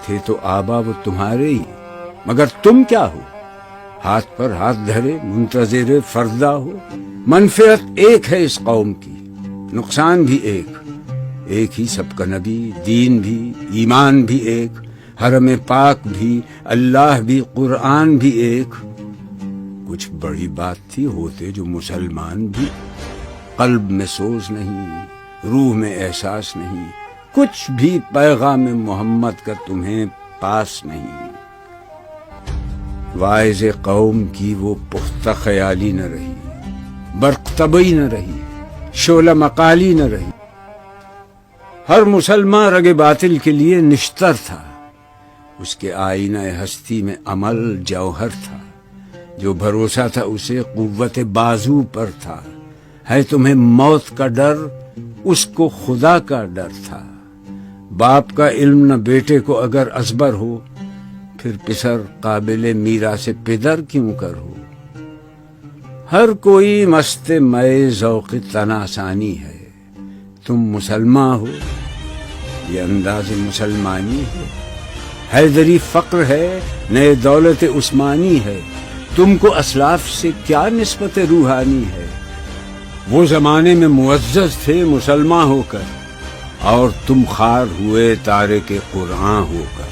تھے تو آبا وہ تمہارے ہی، مگر تم کیا ہو؟ ہاتھ پر ہاتھ دھرے منتظر فردا ہو۔ منفعت ایک ہے اس قوم کی، نقصان بھی ایک ہی سب کا نبی، دین بھی، ایمان بھی ایک، حرم پاک بھی، اللہ بھی، قرآن بھی ایک۔ کچھ بڑی بات تھی ہوتے جو مسلمان بھی، قلب میں سوز نہیں، روح میں احساس نہیں، کچھ بھی پیغام محمد کا تمہیں پاس نہیں۔ واعظ قوم کی وہ پختہ خیالی نہ رہی، برق طبعی نہ رہی، شعلہ مقالی نہ رہی۔ ہر مسلمان رگ باطل کے لیے نشتر تھا، اس کے آئینہ ہستی میں عمل جوہر تھا، جو بھروسہ تھا اسے قوت بازو پر تھا۔ ہے تمہیں موت کا ڈر، اس کو خدا کا ڈر تھا۔ باپ کا علم نہ بیٹے کو اگر ازبر ہو، پھر پسر قابل میراث پدر کیوں کر ہو۔ ہر کوئی مست مئے ذوق تناسانی ہے، تم مسلمان ہو، یہ انداز مسلمانی ہے۔ حیدری فقر ہے، نئے دولت عثمانی ہے، تم کو اسلاف سے کیا نسبت روحانی ہے۔ وہ زمانے میں معزز تھے مسلمان ہو کر، اور تم خوار ہوئے تارک قرآن ہو کر۔